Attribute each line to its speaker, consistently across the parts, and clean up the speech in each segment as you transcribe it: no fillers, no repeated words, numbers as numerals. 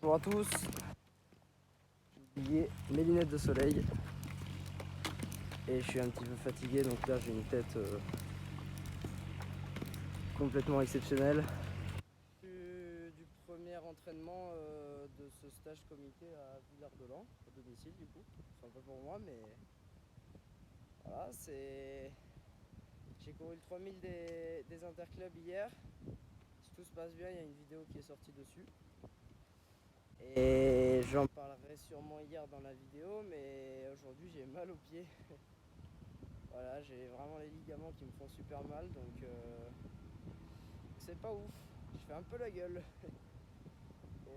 Speaker 1: Bonjour à tous. J'ai oublié mes lunettes de soleil et je suis un petit peu fatigué, donc là j'ai une tête complètement exceptionnelle. Du premier entraînement de ce stage comité à Villard-de-Lans, à domicile du coup. Enfin pas pour moi, mais voilà, j'ai couru le 3000 des interclubs hier. Si tout se passe bien, il y a une vidéo qui est sortie dessus. Et j'en parlerai sûrement hier dans la vidéo, mais aujourd'hui j'ai mal aux pieds. Voilà, j'ai vraiment les ligaments qui me font super mal, donc c'est pas ouf. Je fais un peu la gueule. Et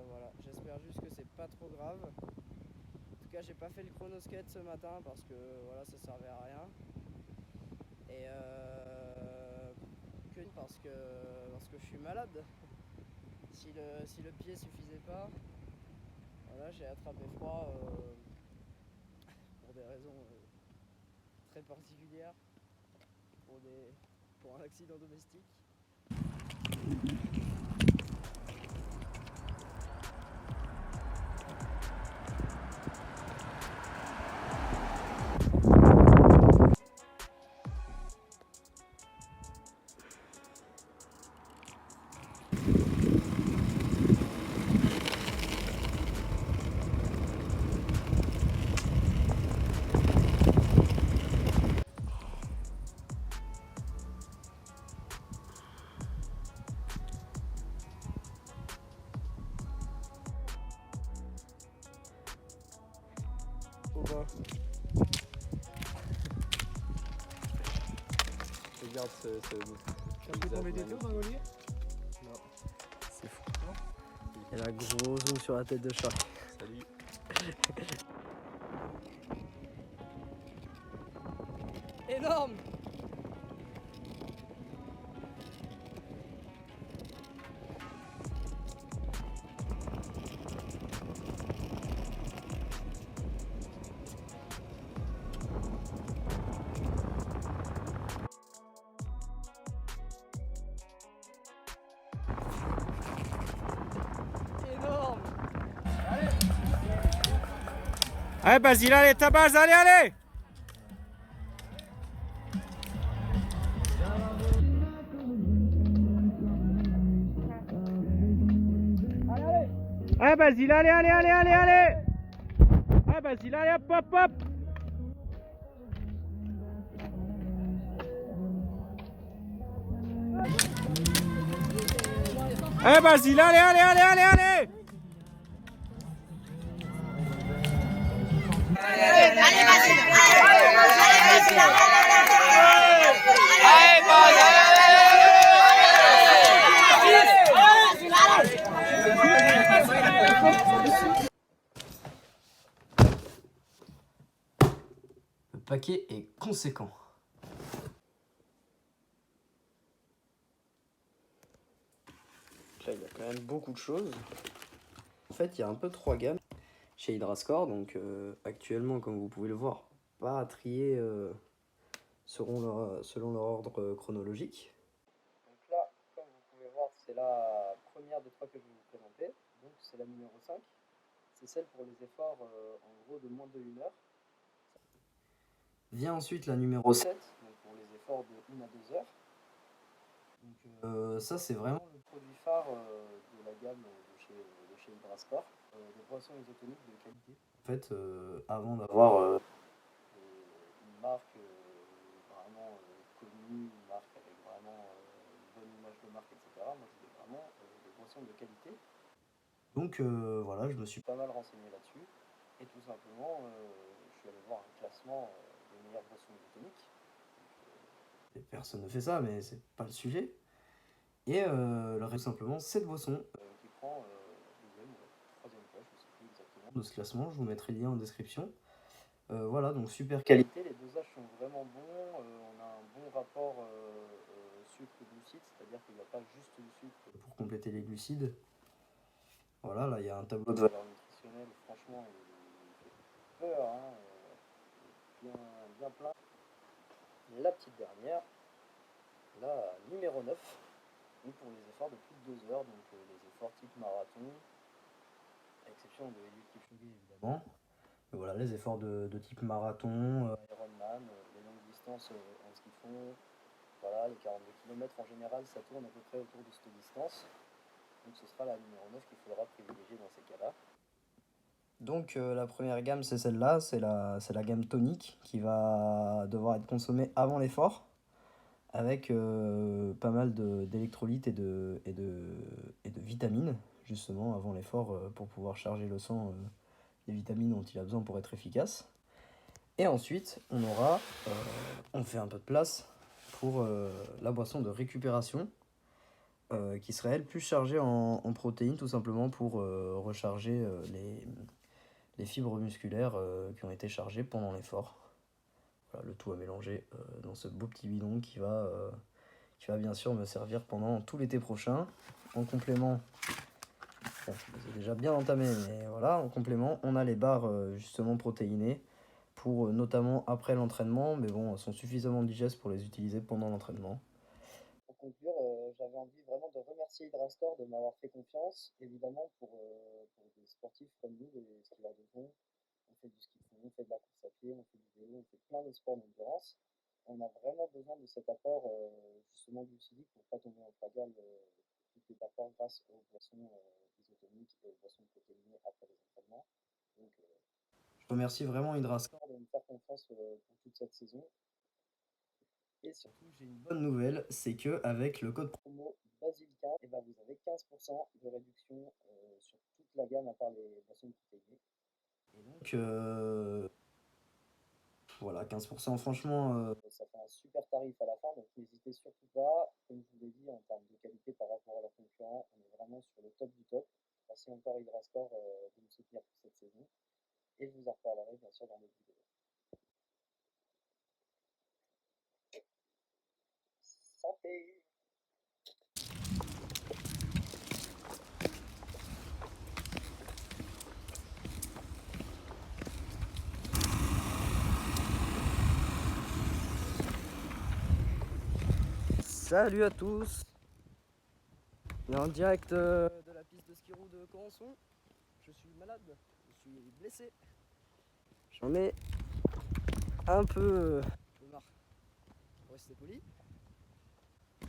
Speaker 1: voilà, j'espère juste que c'est pas trop grave. En tout cas, j'ai pas fait le chronoskate ce matin parce que voilà, ça servait à rien. Et parce que je suis malade. Si le pied suffisait pas, voilà, j'ai attrapé froid pour des raisons très particulières, pour un accident domestique.
Speaker 2: Regarde ce
Speaker 3: T'as pris ton VTT dans Gaulier?
Speaker 1: Non, c'est fou. Elle a gros zoom sur la tête de chat.
Speaker 2: Salut.
Speaker 1: Énorme! Énorme!
Speaker 3: Allez Basile, allez ta base, allez, allez! Allez Basile, allez, allez, allez, allez, allez! Allez Basile, allez, hop, hop, hop! Allez Basile, allez, allez, allez, allez, allez!
Speaker 1: Le paquet est conséquent. Là, il y a quand même beaucoup de choses. En fait, il y a un peu 3 gammes chez Hydrascore. Donc, actuellement, comme vous pouvez le voir, pas triés selon leur ordre chronologique. Donc là, comme vous pouvez voir, c'est la première des 3 que je vais vous présenter. Donc, c'est la numéro 5. C'est celle pour les efforts en gros de moins de 1 heure. Vient ensuite la numéro 7, donc pour les efforts de 1 à 2 heures. Donc ça c'est vraiment le produit phare de la gamme de chez Hydrasport, des boissons isotoniques de qualité. En fait, avant d'avoir une marque vraiment connue, une marque avec vraiment une bonne image de marque, etc., moi je voulais vraiment des boissons de qualité. Donc voilà, je me suis pas mal renseigné là-dessus, et tout simplement je suis allé voir un classement des meilleures boissons isotoniques. Personne ne fait ça, mais c'est pas le sujet. Et le reste, simplement, cette boisson qui prend deuxième ou troisième place, je sais plus exactement, de ce classement. Je vous mettrai le lien en description. Voilà, donc super qualité, les dosages sont vraiment bons. On a un bon rapport sucre-glucides, c'est-à-dire qu'il n'y a pas juste du sucre pour compléter les glucides. Voilà, là il y a un tableau de valeur nutritionnelle, franchement, il fait peur, hein, bien plein. La petite dernière, la numéro 9. Pour les efforts de plus de 2 heures, donc les efforts type marathon, à l'exception de Eliud Kipchoge évidemment. Mais voilà, les efforts de type marathon, Ironman, les longues distances en ski de fond, voilà, les 42 km en général, ça tourne à peu près autour de cette distance. Donc ce sera la numéro 9 qu'il faudra privilégier dans ces cas-là. Donc la première gamme, c'est celle-là, c'est la gamme tonique qui va devoir être consommée avant l'effort, avec pas mal d'électrolytes et de vitamines, justement, avant l'effort, pour pouvoir charger le sang des vitamines dont il a besoin pour être efficace. Et ensuite, on fait un peu de place pour la boisson de récupération, qui serait elle plus chargée en protéines, tout simplement pour recharger les fibres musculaires qui ont été chargées pendant l'effort. Voilà, le tout à mélanger dans ce beau petit bidon qui va bien sûr me servir pendant tout l'été prochain. En complément, bon, c'est déjà bien entamé, mais voilà, en complément, on a les barres justement protéinées pour notamment après l'entraînement, mais bon, elles sont suffisamment digestes pour les utiliser pendant l'entraînement. Pour conclure, j'avais envie vraiment de remercier Hydrascore de m'avoir fait confiance, évidemment pour des sportifs comme nous, des skieurs de fond. On fait du ski de fond, on fait de la course à pied, on fait du vélo, on fait plein de sports d'endurance. On a vraiment besoin de cet apport justement glucidique pour ne pas tomber en fagale tous les apports grâce aux boissons isotoniques et aux boissons protéinées après les entraînements. Donc, je remercie vraiment Hydrascore de me faire confiance pour toute cette saison. Et surtout, j'ai une bonne nouvelle, c'est que avec le code promo BASIL15, et ben vous avez 15% de réduction sur toute la gamme à part les boissons protéinées. Et donc, voilà, 15%, franchement, ça fait un super tarif à la fin, donc n'hésitez surtout pas. Comme je vous l'ai dit, en termes de qualité par rapport à leurs concurrents, on est vraiment sur le top du top. Merci encore Hydrascore de me soutenir pour cette saison. Et je vous en reparlerai bien sûr dans d'autres vidéos. Santé! Salut à tous! On est en direct de la piste de ski roue de Corançon. Je suis malade, je suis blessé. J'en ai un peu marre, pour rester poli.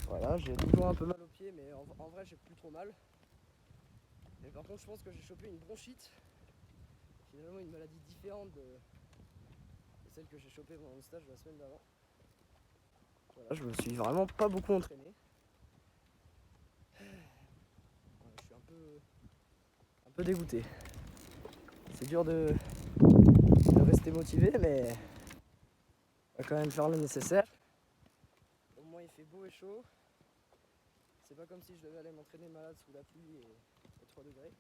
Speaker 1: Voilà, j'ai toujours un peu mal aux pieds, mais en vrai j'ai plus trop mal. Mais par contre je pense que j'ai chopé une bronchite. Finalement une maladie différente de celle que j'ai chopée pendant le stage de la semaine d'avant. Voilà, je me suis vraiment pas beaucoup entraîné. Je suis un peu dégoûté. C'est dur de rester motivé, mais on va quand même faire le nécessaire. Au moins il fait beau et chaud. C'est pas comme si je devais aller m'entraîner malade sous la pluie et 3 degrés.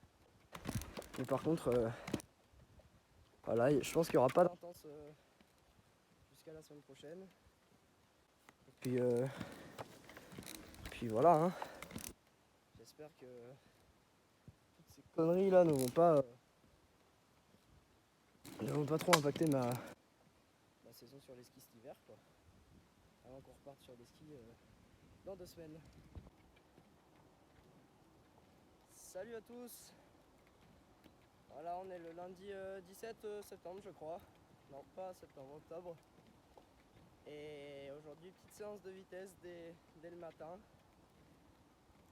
Speaker 1: Mais par contre, voilà, je pense qu'il n'y aura pas d'intense jusqu'à la semaine prochaine. Et puis voilà, hein. J'espère que toutes ces conneries là ne vont pas trop impacter ma saison sur les skis cet hiver, quoi. Avant qu'on reparte sur les skis dans 2 semaines. Salut à tous! Voilà, on est le lundi 17 septembre, je crois. Non, pas septembre, octobre. Et aujourd'hui, petite séance de vitesse dès le matin.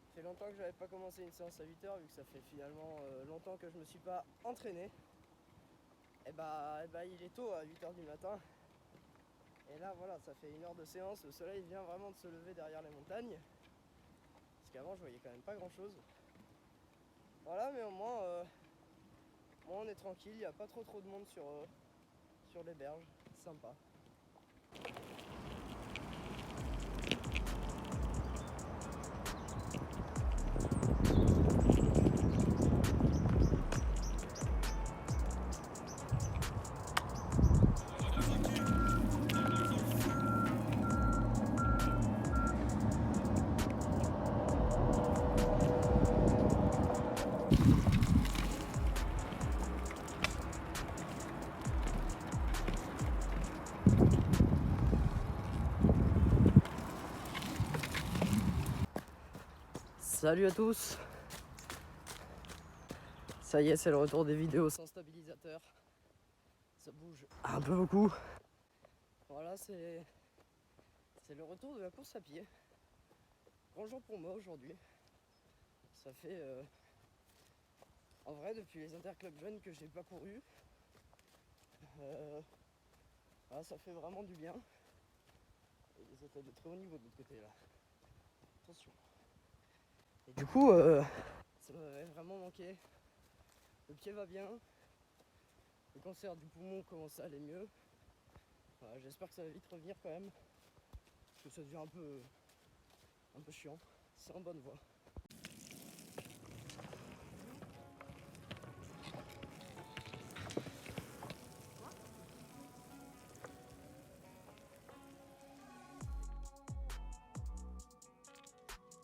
Speaker 1: Ça fait longtemps que j'avais pas commencé une séance à 8h, vu que ça fait finalement longtemps que je me suis pas entraîné. Et bah il est tôt à 8h du matin. Et là voilà, ça fait 1 heure de séance, le soleil vient vraiment de se lever derrière les montagnes. Parce qu'avant je voyais quand même pas grand chose. Voilà, mais au moins on est tranquille, il n'y a pas trop de monde sur les berges, c'est sympa. Salut à tous! Ça y est, c'est le retour des vidéos sans stabilisateur. Ça bouge un peu beaucoup. Voilà, c'est le retour de la course à pied. Grand jour pour moi aujourd'hui. Ça fait en vrai depuis les interclubs jeunes que j'ai pas couru. Voilà, ça fait vraiment du bien. Et des athlètes de très haut niveau de l'autre côté là. Attention. Et du coup, ça m'avait vraiment manqué. Le pied va bien. Le cancer du poumon commence à aller mieux. Voilà, j'espère que ça va vite revenir quand même. Parce que ça devient un peu chiant. C'est en bonne voie.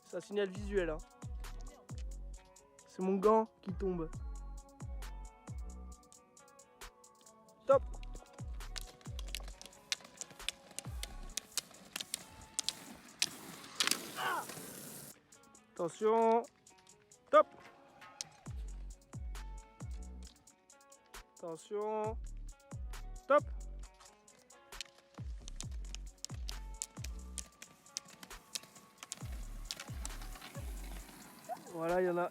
Speaker 4: C'est un signal visuel. Hein. C'est mon gant qui tombe. Top. Attention. Top. Attention. Top. Voilà, il y en a.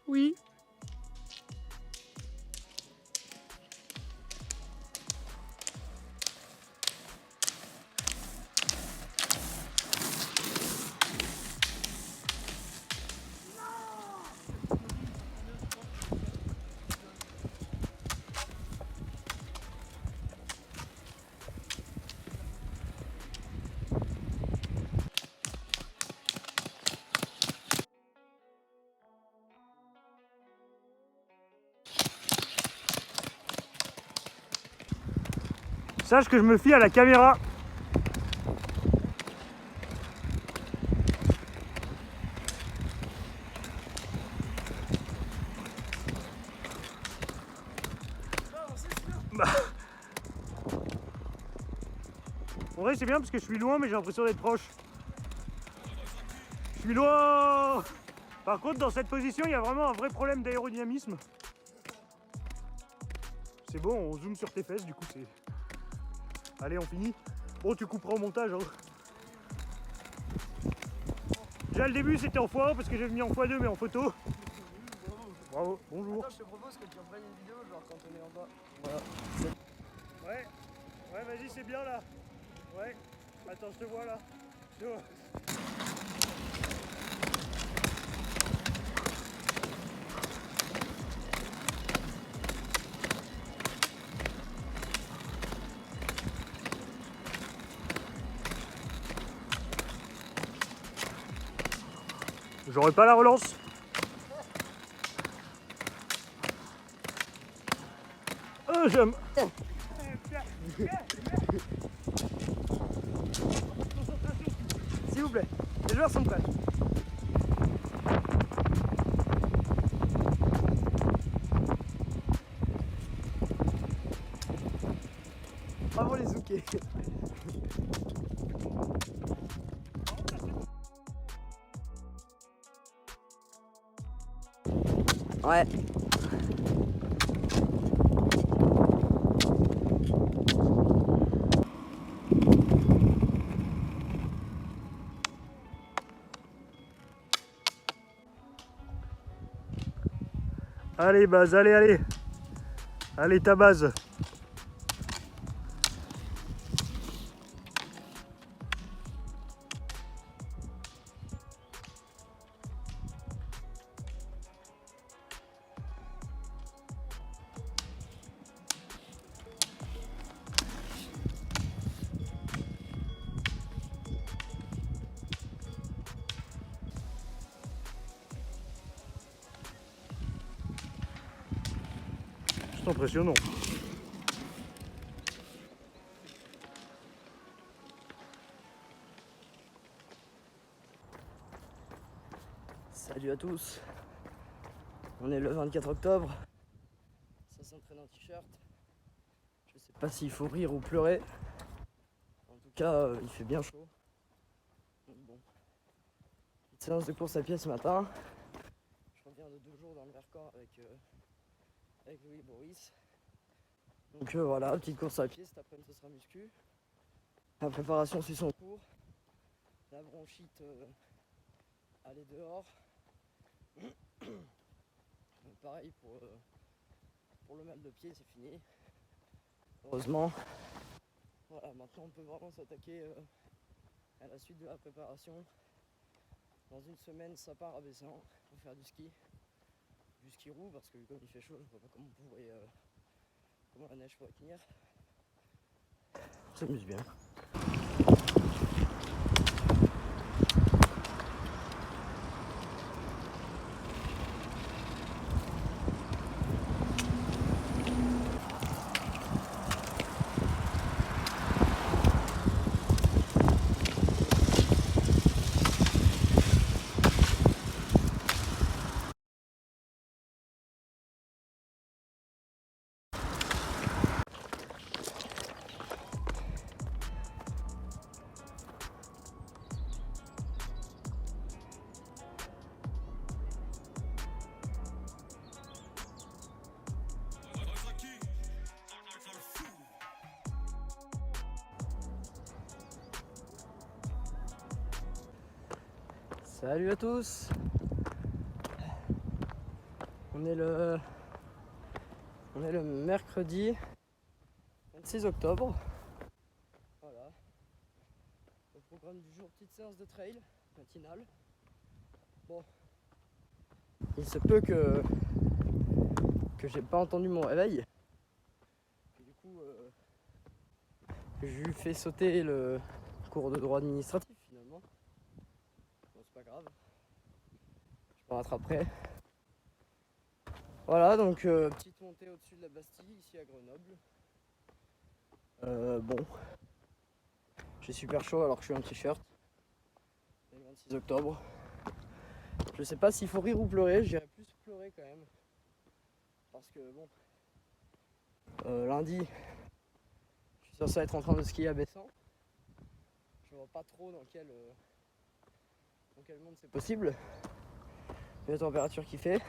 Speaker 4: Oui. Sache que je me fie à la caméra. Bah. En vrai c'est bien parce que je suis loin mais j'ai l'impression d'être proche. Je suis loin. Par contre dans cette position il y a vraiment un vrai problème d'aérodynamisme. C'est bon, on zoome sur tes fesses du coup c'est... Allez, on finit. Bon, tu couperas au montage. Hein. Déjà, le début, c'était en x1 parce que j'ai mis en x2, mais en photo. Bravo, bonjour.
Speaker 1: Attends, je te propose que tu reprennes une vidéo, genre quand on est en bas. Voilà.
Speaker 4: Ouais, vas-y, c'est bien là. Ouais, attends, je te vois là. Je te vois. J'aurais pas la relance. J'aime. S'il vous plaît, les joueurs sont prêts.
Speaker 1: Bravo les zoukés. Ouais.
Speaker 4: Allez base, allez. Allez ta base. C'est impressionnant.
Speaker 1: Salut à tous. On est le 24 octobre. Ça s'entraîne en t-shirt. Je sais pas s'il faut rire ou pleurer. En tout cas, il fait bien chaud. Donc bon. Petite séance de course à pied ce matin. Je reviens de 2 jours dans le Vercors avec Louis et Boris. Donc voilà, petite course à pied. Cet après-midi ce sera muscu. La préparation suit son cours. La bronchite, aller dehors. Pareil pour le mal de pied, c'est fini. Heureusement. Voilà, maintenant on peut vraiment s'attaquer à la suite de la préparation. Dans une semaine, ça part à Bessan pour faire du ski roue, parce que comme il fait chaud, je vois pas comment la neige pourrait tenir. On s'amuse bien. Salut à tous. On est le mercredi 26 octobre. Voilà. Au programme du jour, petite séance de trail matinale. Bon. Il se peut que j'ai pas entendu mon réveil. Et du coup, je lui fais sauter le cours de droit administratif finalement. Bon, c'est pas grave. Je me rattraperai. Voilà, donc petite montée au-dessus de la Bastille, ici à Grenoble. Bon. J'ai super chaud alors que je suis en t-shirt. C'est le 26 octobre. Je sais pas s'il faut rire ou pleurer, j'irais plus pleurer quand même. Parce que bon. Lundi, je suis censé être en train de skier à Bessan. Je vois pas trop dans quel monde c'est possible. Et la température qu'il fait.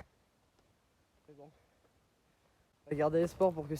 Speaker 1: Mais bon. On va garder l'espoir pour que.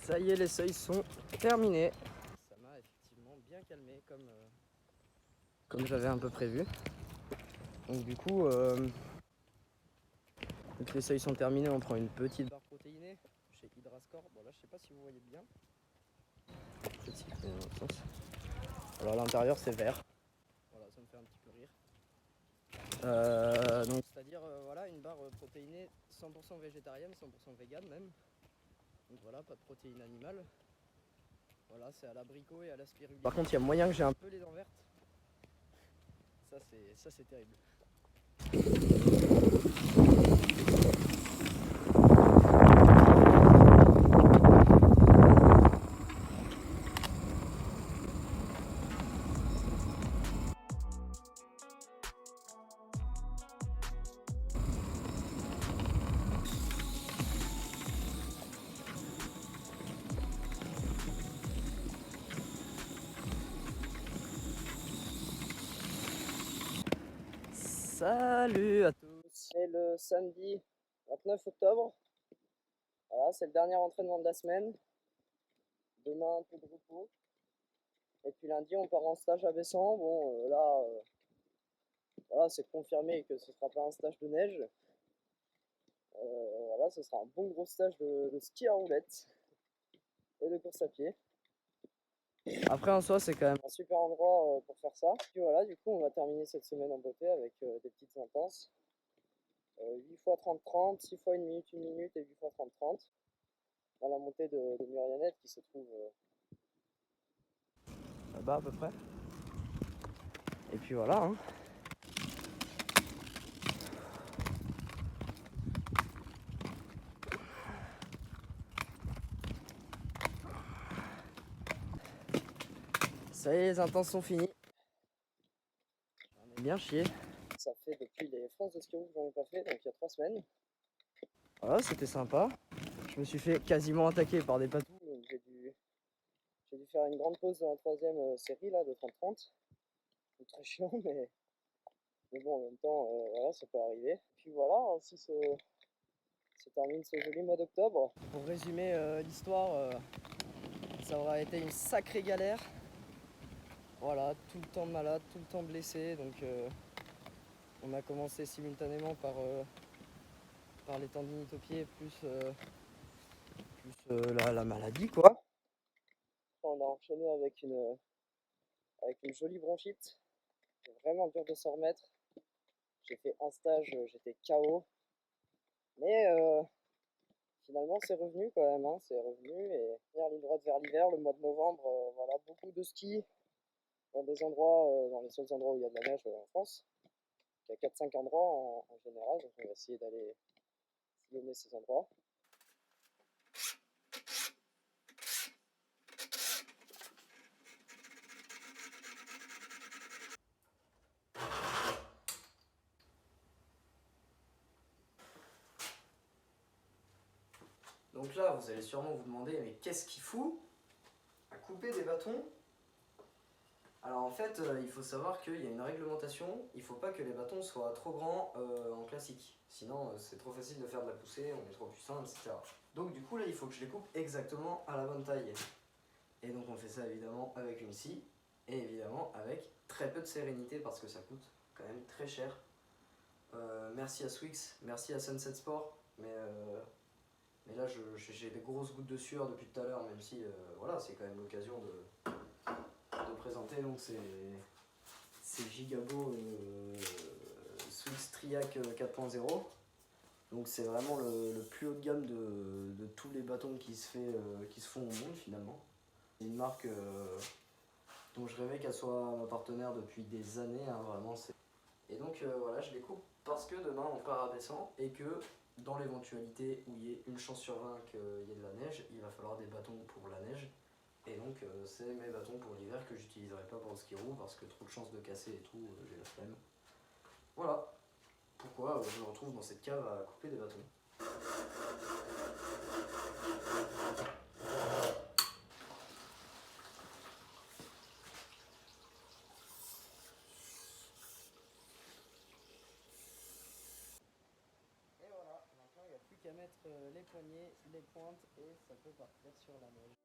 Speaker 1: Ça y est, les seuils sont terminés. Ça m'a effectivement bien calmé comme j'avais un peu prévu. Donc du coup, donc les seuils sont terminés, on prend une petite barre protéinée chez Hydrascore. Bon là je sais pas si vous voyez bien. Celle-ci, dans l'autre sens. Alors à l'intérieur c'est vert. Voilà, ça me fait un petit peu rire. Donc c'est-à-dire voilà, une barre protéinée 100% végétarienne, 100% vegan même. Donc voilà, pas de protéines animales. Voilà, c'est à l'abricot et à la spiruline. Par contre, il y a moyen que j'ai un peu les dents vertes. Ça c'est terrible. Salut à tous. C'est le samedi 29 octobre. Voilà, c'est le dernier entraînement de la semaine. Demain, un peu de repos. Et puis lundi, on part en stage à Bessan. Bon, là, voilà, c'est confirmé que ce sera pas un stage de neige. Voilà, ce sera un bon gros stage de ski à roulettes et de course à pied. Après, en soi, c'est quand même un super endroit pour faire ça. Puis voilà, du coup, on va terminer cette semaine en beauté avec des petites intenses. 8 x 30-30, 6 fois 1 minute, 1 minute et 8 x 30-30. Dans la montée de Murianette qui se trouve là-bas à peu près. Et puis voilà. Hein. Ça y est, les intenses sont finies. On est bien chié. Ça fait depuis les France de ski que j'en ai pas fait, donc il y a 3 semaines. Voilà, c'était sympa. Je me suis fait quasiment attaquer par des patous, donc j'ai dû faire une grande pause dans la 3e série là, de 30-30. C'est très chiant, mais bon, en même temps, voilà, ça peut arriver. Puis voilà, ainsi se termine ce joli mois d'octobre. Pour résumer l'histoire, ça aura été une sacrée galère. Voilà, tout le temps malade, tout le temps blessé, donc on a commencé simultanément par les tendinites aux pieds plus la maladie quoi. On a enchaîné avec une jolie bronchite. C'est vraiment dur de s'en remettre. J'ai fait un stage, j'étais KO. Mais finalement c'est revenu quand même, hein, c'est revenu et première ligne droite vers l'hiver, le mois de novembre, voilà, beaucoup de ski dans des endroits, dans les seuls endroits où il y a de la neige en France. Il y a 4-5 endroits en général, donc on va essayer d'aller sillonner ces endroits. Donc là, vous allez sûrement vous demander, mais qu'est-ce qu'il fout à couper des bâtons? Alors en fait, il faut savoir qu'il y a une réglementation, il ne faut pas que les bâtons soient trop grands en classique. Sinon, c'est trop facile de faire de la poussée, on est trop puissant, etc. Donc du coup, là, il faut que je les coupe exactement à la bonne taille. Et donc on fait ça évidemment avec une scie, et évidemment avec très peu de sérénité, parce que ça coûte quand même très cher. Merci à Swix, merci à Sunset Sport, mais là j'ai des grosses gouttes de sueur depuis tout à l'heure, même si voilà, c'est quand même l'occasion de présenter. Donc c'est Gigabo Swix Triac 4.0. Donc c'est vraiment le plus haut de gamme de tous les bâtons qui se font au monde finalement. C'est une marque dont je rêvais qu'elle soit ma partenaire depuis des années, hein, vraiment. Et donc voilà, je les coupe parce que demain on part à Bessan et que dans l'éventualité où il y ait une chance sur 20 qu'il y ait de la neige, il va falloir des bâtons pour la neige. Et donc c'est mes bâtons pour l'hiver que j'utiliserai pas pour le ski roue parce que trop de chances de casser et tout, j'ai la flemme. Voilà pourquoi je me retrouve dans cette cave à couper des bâtons. Et voilà, maintenant il n'y a plus qu'à mettre les poignées, les pointes et ça peut partir sur la neige.